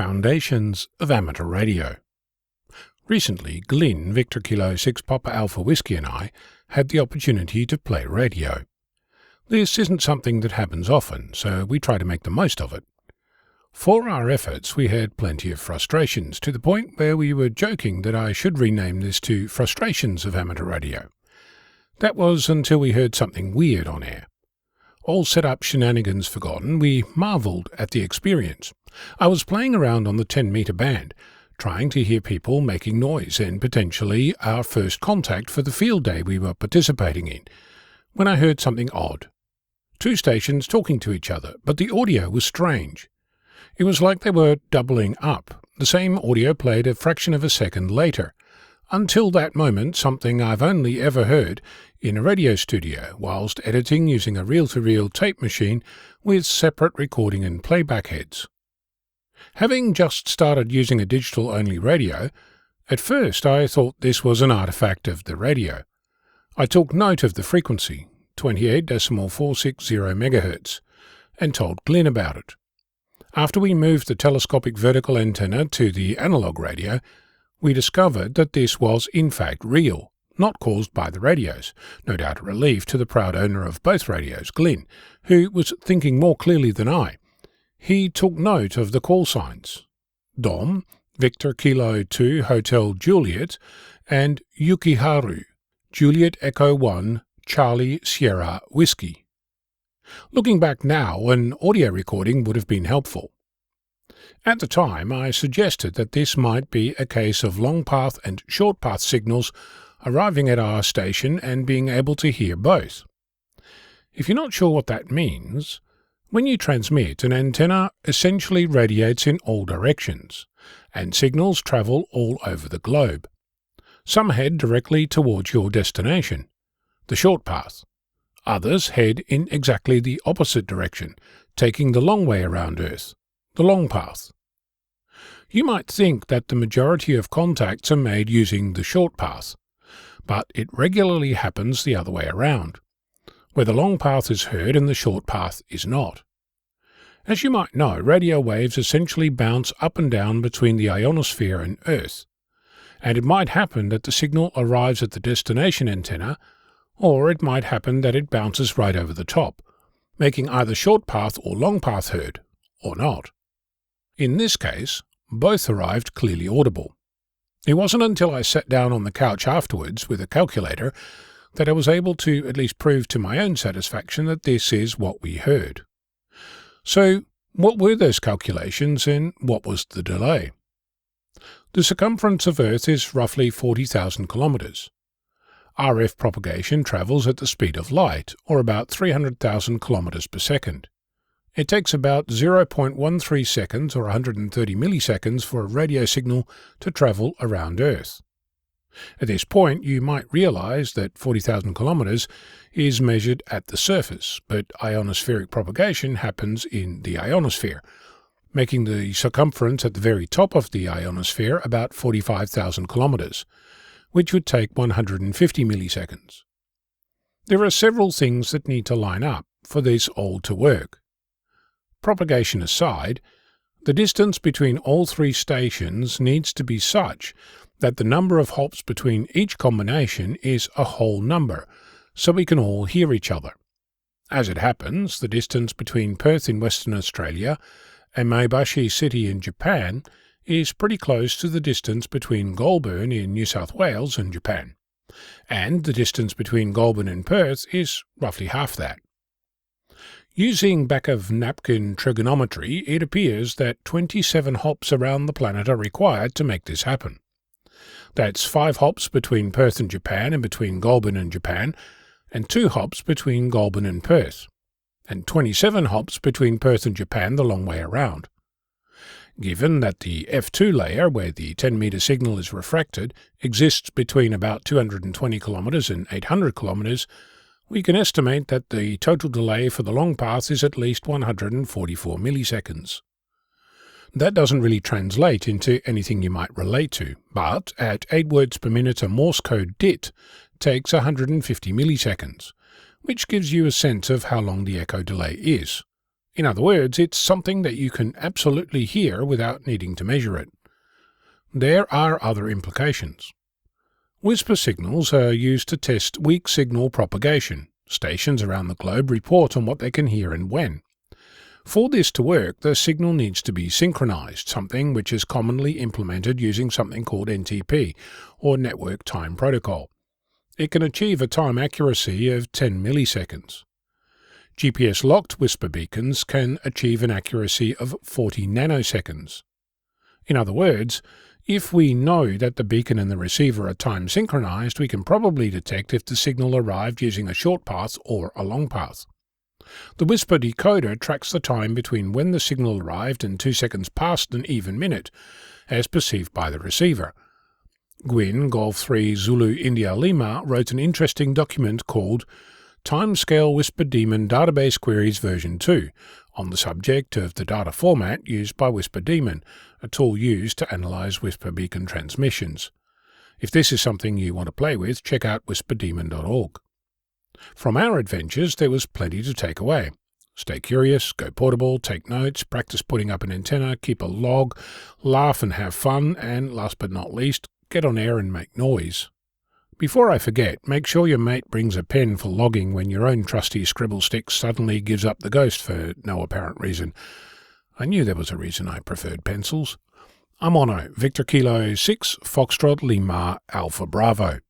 Foundations of Amateur Radio. Recently, Glynn VK6PAW Alpha Whiskey and I had the opportunity to play radio. This isn't something that happens often, so we try to make the most of it. For our efforts, we had plenty of frustrations, to the point where we were joking that I should rename this to Frustrations of Amateur Radio. That was until we heard something weird on air. All set-up shenanigans forgotten, we marvelled at the experience. I was playing around on the 10-metre band, trying to hear people making noise and potentially our first contact for the field day we were participating in, when I heard something odd. Two stations talking to each other, but the audio was strange. It was like they were doubling up. The same audio played a fraction of a second later. Until that moment, something I've only ever heard in a radio studio whilst editing using a reel-to-reel tape machine with separate recording and playback heads. Having just started using a digital-only radio, at first I thought this was an artifact of the radio. I took note of the frequency, 28.460 MHz, and told Glynn about it. After we moved the telescopic vertical antenna to the analog radio, we discovered that this was in fact real, not caused by the radios, no doubt a relief to the proud owner of both radios, Glynn, who was thinking more clearly than I. He took note of the call signs: Dom, Victor Kilo 2 Hotel Juliet, and Yukiharu, Juliet Echo 1 Charlie Sierra Whiskey. Looking back now, an audio recording would have been helpful. At the time, I suggested that this might be a case of long-path and short-path signals arriving at our station and being able to hear both. If you're not sure what that means, when you transmit, an antenna essentially radiates in all directions, and signals travel all over the globe. Some head directly towards your destination, the short path. Others head in exactly the opposite direction, taking the long way around Earth, the long path. You might think that the majority of contacts are made using the short path, but it regularly happens the other way around, where the long path is heard and the short path is not. As you might know, radio waves essentially bounce up and down between the ionosphere and Earth, and it might happen that the signal arrives at the destination antenna, or it might happen that it bounces right over the top, making either short path or long path heard, or not. In this case, both arrived clearly audible. It wasn't until I sat down on the couch afterwards with a calculator that I was able to at least prove to my own satisfaction that this is what we heard. So, what were those calculations and what was the delay? The circumference of Earth is roughly 40,000 kilometers. RF propagation travels at the speed of light, or about 300,000 kilometers per second. It takes about 0.13 seconds or 130 milliseconds for a radio signal to travel around Earth. At this point, you might realize that 40,000 kilometers is measured at the surface, but ionospheric propagation happens in the ionosphere, making the circumference at the very top of the ionosphere about 45,000 kilometers, which would take 150 milliseconds. There are several things that need to line up for this all to work. Propagation aside, the distance between all three stations needs to be such that the number of hops between each combination is a whole number, so we can all hear each other. As it happens, the distance between Perth in Western Australia and Maebashi City in Japan is pretty close to the distance between Goulburn in New South Wales and Japan, and the distance between Goulburn and Perth is roughly half that. Using back-of-napkin trigonometry, it appears that 27 hops around the planet are required to make this happen. That's 5 hops between Perth and Japan and between Goulburn and Japan, and 2 hops between Goulburn and Perth, and 27 hops between Perth and Japan the long way around. Given that the F2 layer, where the 10-metre signal is refracted, exists between about 220 kilometres and 800 kilometres, we can estimate that the total delay for the long path is at least 144 milliseconds. That doesn't really translate into anything you might relate to, but at 8 words per minute a Morse code DIT takes 150 milliseconds, which gives you a sense of how long the echo delay is. In other words, it's something that you can absolutely hear without needing to measure it. There are other implications. Whisper signals are used to test weak signal propagation. Stations around the globe report on what they can hear and when. For this to work, the signal needs to be synchronized, something which is commonly implemented using something called NTP, or Network Time Protocol. It can achieve a time accuracy of 10 milliseconds. GPS-locked whisper beacons can achieve an accuracy of 40 nanoseconds. In other words, if we know that the beacon and the receiver are time synchronized, we can probably detect if the signal arrived using a short path or a long path. The Whisper decoder tracks the time between when the signal arrived and 2 seconds past an even minute, as perceived by the receiver. Glynn Golf 3 Zulu India Lima wrote an interesting document called Timescale Whisper Daemon Database Queries version 2 on the subject of the data format used by Whisper Daemon, a tool used to analyze Whisper beacon transmissions. If this is something you want to play with, check out whisperdaemon.org. From our adventures, there was plenty to take away. Stay curious, go portable, take notes, practice putting up an antenna, keep a log, laugh and have fun, and last but not least, get on air and make noise. Before I forget, make sure your mate brings a pen for logging when your own trusty scribble stick suddenly gives up the ghost for no apparent reason. I knew there was a reason I preferred pencils. I'm Ono, Victor Kilo 6, Foxtrot Lima, Alpha Bravo.